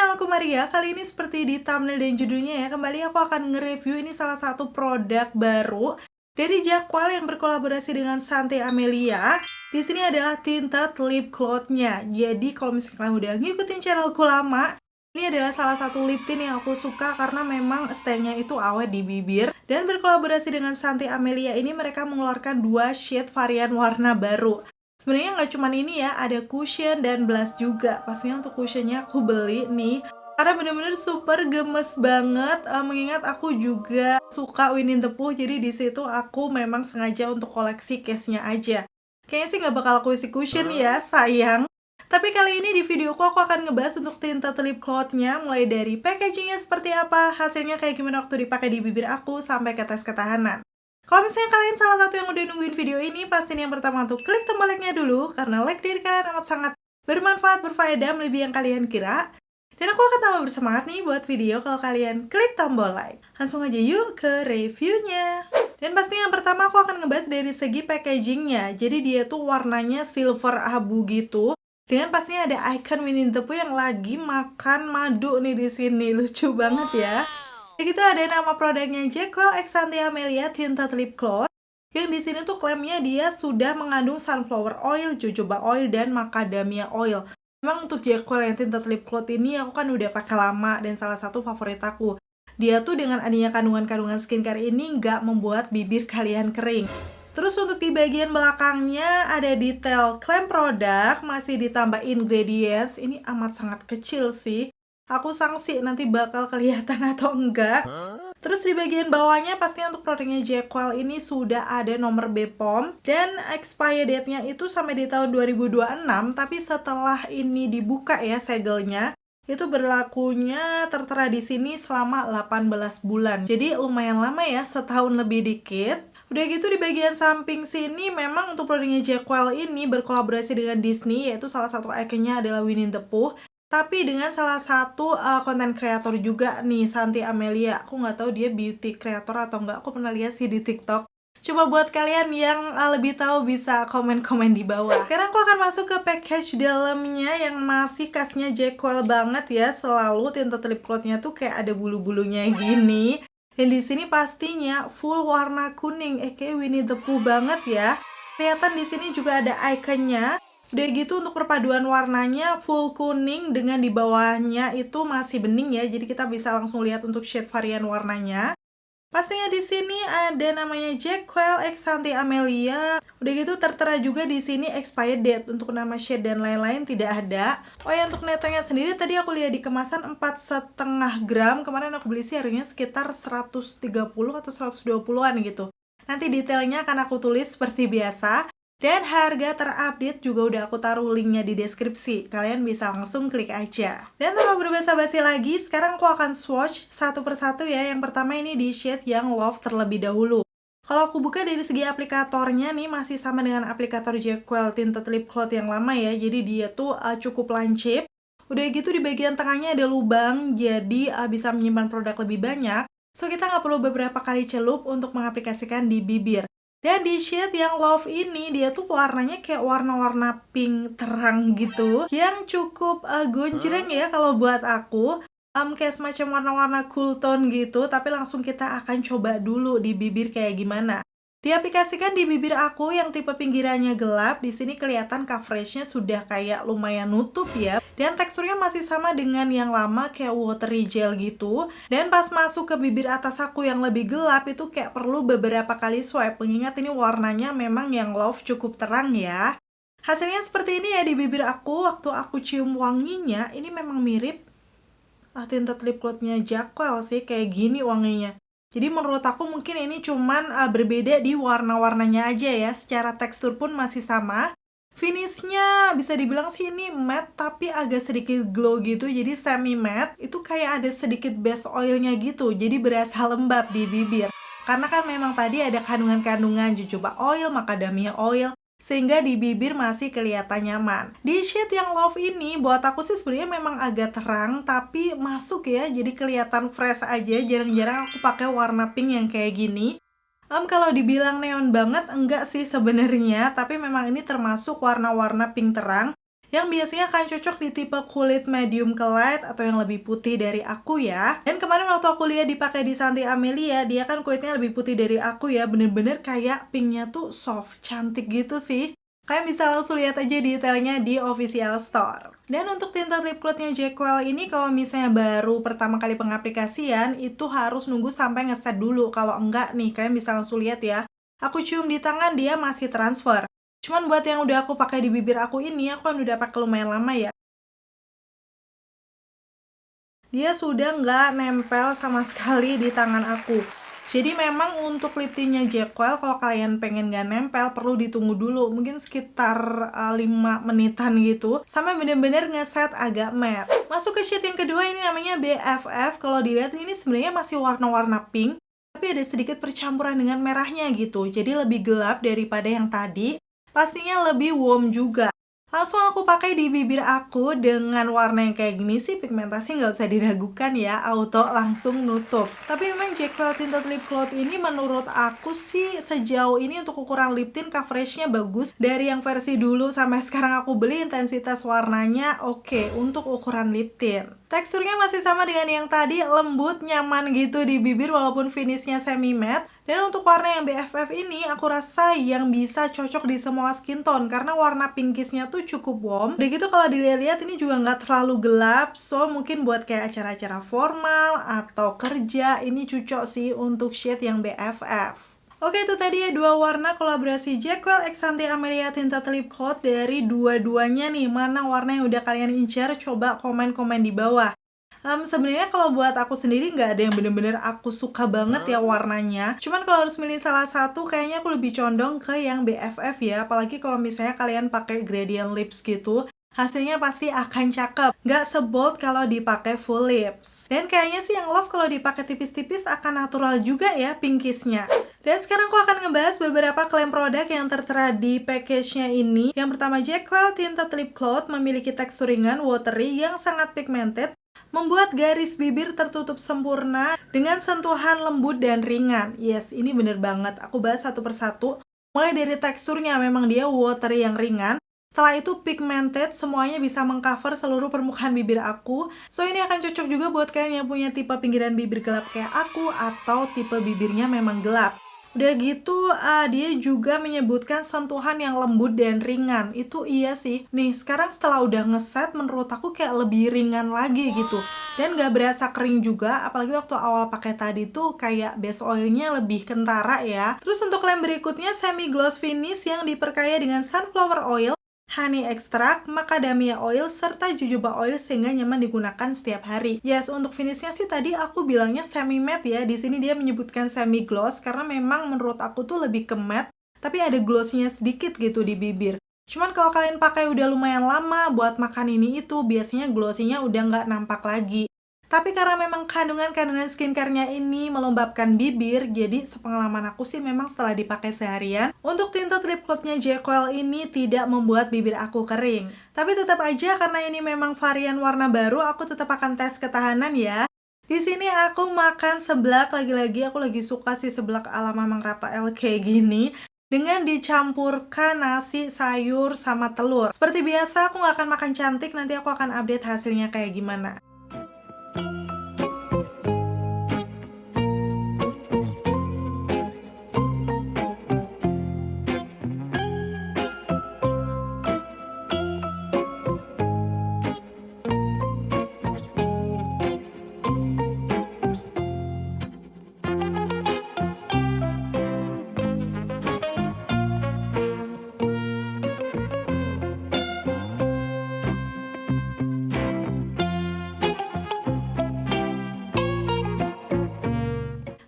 channelku Maria. Kali ini seperti di thumbnail dan judulnya ya, kembali aku akan nge-review ini salah satu produk baru dari Jacquel yang berkolaborasi dengan Santé Amelia. Di sini adalah tinted lip cloth-nya. Jadi kalau misalnya kalian udah ngikutin channelku lama, ini adalah salah satu lip tint yang aku suka karena memang style-nya itu awet di bibir. Dan berkolaborasi dengan Santé Amelia ini mereka mengeluarkan 2 shade varian warna baru. Sebenarnya nggak cuma ini ya, ada cushion dan blush juga. Pastinya untuk cushionnya aku beli nih karena bener-bener super gemes banget. Mengingat aku juga suka Winnie the Pooh, jadi di situ aku memang sengaja untuk koleksi case-nya aja. Kayaknya sih nggak bakal aku isi cushion ya, sayang. Tapi kali ini di videoku aku akan ngebahas untuk tinted lip cloth-nya, mulai dari packagingnya seperti apa, hasilnya kayak gimana waktu dipakai di bibir aku, sampai ke tes ketahanan. Kalau misalnya kalian salah satu yang udah nungguin video ini, pastiin yang pertama untuk klik tombol like-nya dulu, karena like dari kalian amat sangat bermanfaat, berfaedah, melebihi yang kalian kira. Dan aku akan tambah bersemangat nih buat video kalau kalian klik tombol like. Langsung aja yuk ke reviewnya. Dan pasti yang pertama aku akan ngebahas dari segi packagingnya. Jadi dia tuh warnanya silver abu gitu. Dengan pastinya ada icon Winnie the Pooh yang lagi makan madu nih di sini. Lucu banget ya. Begitu ada nama produknya Jacquel x Santé Amelia Tinted Lip Cloth. Yang di sini tuh klaimnya dia sudah mengandung sunflower oil, jojoba oil, dan macadamia oil. Memang untuk Jacquel yang Tinted Lip Cloth ini aku kan udah pakai lama dan salah satu favorit aku. Dia tuh dengan adanya kandungan-kandungan skincare ini nggak membuat bibir kalian kering. Terus untuk di bagian belakangnya ada detail klaim produk, masih ditambah ingredients. Ini amat sangat kecil sih. Aku sangsi nanti bakal kelihatan atau enggak. Terus di bagian bawahnya pastinya untuk produknya Jacquel ini sudah ada nomor BPOM. Dan expiry date-nya itu sampai di tahun 2026. Tapi setelah ini dibuka ya segelnya, itu berlakunya tertera di sini selama 18 bulan. Jadi lumayan lama ya, setahun lebih dikit. Udah gitu di bagian samping sini memang untuk produknya Jacquel ini berkolaborasi dengan Disney, yaitu salah satu ikonnya adalah Winnie the Pooh. Tapi dengan salah satu konten kreator juga nih, Santé Amelia. Aku nggak tahu dia beauty creator atau nggak, aku pernah lihat sih di TikTok. Coba buat kalian yang lebih tahu bisa komen-komen di bawah. Sekarang aku akan masuk ke package dalamnya yang masih khasnya Jacquel banget ya. Selalu tinted lip cloth-nya tuh kayak ada bulu-bulunya gini. Dan di sini pastinya full warna kuning, kayak Winnie the Pooh banget ya. Kelihatan di sini juga ada ikonnya. Udah gitu untuk perpaduan warnanya full kuning dengan di bawahnya itu masih bening ya. Jadi kita bisa langsung lihat untuk shade varian warnanya. Pastinya di sini ada namanya Jacquel x Santé Amelia. Udah gitu tertera juga di sini expired date. Untuk nama shade dan lain-lain tidak ada. Oh ya, untuk netanya sendiri tadi aku lihat di kemasan 4,5 gram. Kemarin aku beli sih harganya sekitar 130 atau 120-an gitu. Nanti detailnya akan aku tulis seperti biasa. Dan harga terupdate juga udah aku taruh linknya di deskripsi. Kalian bisa langsung klik aja. Dan tanpa berbasa-basi lagi, sekarang aku akan swatch satu persatu ya. Yang pertama ini di shade yang Love terlebih dahulu. Kalau aku buka dari segi aplikatornya nih, masih sama dengan aplikator Jacquel Tinted Lip Cloth yang lama ya. Jadi dia tuh cukup lancip. Udah gitu di bagian tengahnya ada lubang, jadi bisa menyimpan produk lebih banyak. So kita nggak perlu beberapa kali celup untuk mengaplikasikan di bibir. Dan di shade yang Love ini, dia tuh warnanya kayak warna-warna pink terang gitu. Yang cukup gonjreng ya kalau buat aku. Kayak semacam warna-warna cool tone gitu, tapi langsung kita akan coba dulu di bibir kayak gimana. Diaplikasikan di bibir aku yang tipe pinggirannya gelap, di sini kelihatan coveragenya sudah kayak lumayan nutup ya. Dan teksturnya masih sama dengan yang lama kayak watery gel gitu. Dan pas masuk ke bibir atas aku yang lebih gelap itu kayak perlu beberapa kali swipe. Mengingat ini warnanya memang yang Love cukup terang ya. Hasilnya seperti ini ya di bibir aku. Waktu aku cium wanginya, ini memang mirip tinted lip cloth-nya Jacquel sih, kayak gini wanginya. Jadi menurut aku mungkin ini cuman berbeda di warna-warnanya aja ya. Secara tekstur pun masih sama. Finishnya bisa dibilang sih ini matte tapi agak sedikit glow gitu. Jadi semi matte. Itu kayak ada sedikit base oilnya gitu. Jadi berasa lembab di bibir. Karena kan memang tadi ada kandungan-kandungan jojoba oil, macadamia oil. Sehingga di bibir masih kelihatan nyaman. Di shade yang Love ini buat aku sih sebenarnya memang agak terang tapi masuk ya, jadi kelihatan fresh aja. Jarang-jarang aku pakai warna pink yang kayak gini. Kalau dibilang neon banget enggak sih sebenarnya, tapi memang ini termasuk warna-warna pink terang yang biasanya akan cocok di tipe kulit medium ke light atau yang lebih putih dari aku ya. Dan kemarin waktu aku lihat dipakai di Santi Amelia, dia kan kulitnya lebih putih dari aku ya, bener-bener kayak pinknya tuh soft, cantik gitu sih. Kalian bisa langsung lihat aja detailnya di official store. Dan untuk tinta lip glossnya Jacquel ini kalau misalnya baru pertama kali pengaplikasian, itu harus nunggu sampai ngeset dulu. Kalau enggak nih, kalian bisa langsung lihat ya. Aku cium di tangan, dia masih transfer. Cuman buat yang udah aku pakai di bibir aku ini, aku kan udah pakai lumayan lama ya. Dia sudah nggak nempel sama sekali di tangan aku. Jadi memang untuk lip tintnya Jacquel, kalau kalian pengen nggak nempel, perlu ditunggu dulu. Mungkin sekitar 5 menitan gitu. Sampai bener-bener ngeset agak matte. Masuk ke shade yang kedua, ini namanya BFF. Kalau dilihat ini sebenarnya masih warna-warna pink. Tapi ada sedikit percampuran dengan merahnya gitu. Jadi lebih gelap daripada yang tadi. Pastinya lebih warm juga. Langsung aku pakai di bibir aku dengan warna yang kayak gini sih, pigmentasi nggak usah diragukan ya, auto langsung nutup. Tapi memang Jacquel Tinted Lip Cloud ini menurut aku sih sejauh ini untuk ukuran lip tint coveragenya bagus. Dari yang versi dulu sampai sekarang aku beli, intensitas warnanya oke untuk ukuran lip tint. Teksturnya masih sama dengan yang tadi, lembut, nyaman gitu di bibir walaupun finishnya semi matte. Dan untuk warna yang BFF ini, aku rasa yang bisa cocok di semua skin tone karena warna pinkisnya tuh cukup warm. Udah gitu kalau dilihat-lihat ini juga nggak terlalu gelap, so mungkin buat kayak acara-acara formal atau kerja, ini cocok sih untuk shade yang BFF. Oke, itu tadi ya dua warna kolaborasi Jacquel x Santi Amelia Tinted Lip Cloud dari dua-duanya nih. Mana warna yang udah kalian incar? Coba komen-komen di bawah. Sebenarnya kalau buat aku sendiri nggak ada yang bener-bener aku suka banget ya warnanya. Cuman kalau harus milih salah satu, kayaknya aku lebih condong ke yang BFF ya. Apalagi kalau misalnya kalian pakai gradient lips gitu. Hasilnya pasti akan cakep, nggak sebold kalau dipakai full lips. Dan kayaknya sih yang love kalau dipakai tipis-tipis akan natural juga ya pinkisnya. Dan sekarang aku akan ngebahas beberapa klaim produk yang tertera di package-nya ini. Yang pertama, Jacquel Tinted Lip Cloud memiliki tekstur ringan, watery, yang sangat pigmented, membuat garis bibir tertutup sempurna dengan sentuhan lembut dan ringan. Yes, ini bener banget. Aku bahas satu persatu. Mulai dari teksturnya, memang dia watery yang ringan. Setelah itu pigmented, semuanya bisa mengcover seluruh permukaan bibir aku. So ini akan cocok juga buat kalian yang punya tipe pinggiran bibir gelap kayak aku atau tipe bibirnya memang gelap. Udah gitu, dia juga menyebutkan sentuhan yang lembut dan ringan. Itu iya sih. Nih, sekarang setelah udah ngeset, menurut aku kayak lebih ringan lagi gitu. Dan gak berasa kering juga, apalagi waktu awal pakai tadi tuh kayak base oilnya lebih kentara ya. Terus untuk lem berikutnya, semi gloss finish yang diperkaya dengan sunflower oil, honey extract, macadamia oil, serta jojoba oil sehingga nyaman digunakan setiap hari. Yes, untuk finishnya sih tadi aku bilangnya semi matte ya. Di sini dia menyebutkan semi gloss karena memang menurut aku tuh lebih ke matte, tapi ada glossnya sedikit gitu di bibir. Cuman kalau kalian pakai udah lumayan lama buat makan ini itu, biasanya glossinya udah nggak nampak lagi. Tapi karena memang kandungan-kandungan skincare-nya ini melembabkan bibir, jadi sepengalaman aku sih memang setelah dipakai seharian, untuk tinted lip cloud-nya Jacquel ini tidak membuat bibir aku kering. Tapi tetap aja karena ini memang varian warna baru, aku tetap akan tes ketahanan ya. Di sini aku makan seblak, lagi-lagi aku lagi suka sih seblak ala Mamang Rafael kayak gini. Dengan dicampurkan nasi, sayur, sama telur. Seperti biasa aku nggak akan makan cantik, nanti aku akan update hasilnya kayak gimana.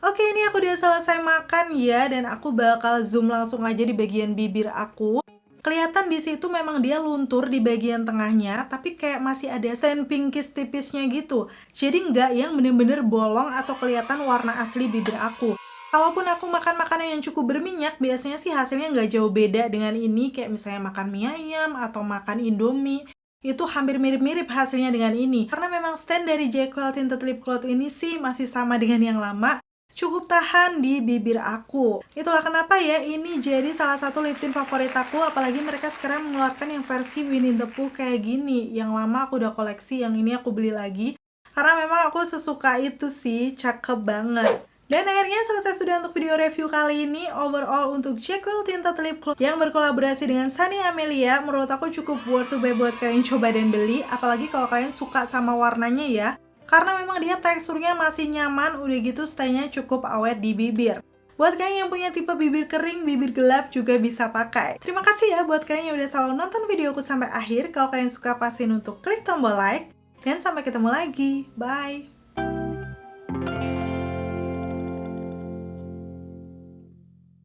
Oke, ini aku udah selesai makan ya, dan aku bakal zoom langsung aja di bagian bibir aku. Kelihatan di situ memang dia luntur di bagian tengahnya, tapi kayak masih ada sen pinkish tipisnya gitu. Jadi nggak yang bener-bener bolong atau kelihatan warna asli bibir aku. Kalaupun aku makan makanan yang cukup berminyak, biasanya sih hasilnya nggak jauh beda dengan ini, kayak misalnya makan mie ayam atau makan Indomie. Itu hampir mirip-mirip hasilnya dengan ini. Karena memang stand dari Jacquel Tinted Lip Cloud ini sih masih sama dengan yang lama. cukup tahan di bibir aku. Itulah kenapa ya ini jadi salah satu lip tint favorit aku, apalagi mereka sekarang mengeluarkan yang versi Winnie the Pooh kayak gini. Yang lama aku udah koleksi, yang ini aku beli lagi. Karena memang aku sesuka itu sih, cakep banget. Dan akhirnya selesai sudah untuk video review kali ini. Overall untuk Jackwell Tinted Lip Gloss yang berkolaborasi dengan Sunny Amelia, menurut aku cukup worth to buy buat kalian coba dan beli. Apalagi kalau kalian suka sama warnanya ya. Karena memang dia teksturnya masih nyaman, udah gitu stylenya cukup awet di bibir. Buat kalian yang punya tipe bibir kering, bibir gelap juga bisa pakai. Terima kasih ya buat kalian yang udah selalu nonton videoku sampai akhir. Kalau kalian suka pastiin untuk klik tombol like. Dan sampai ketemu lagi. Bye!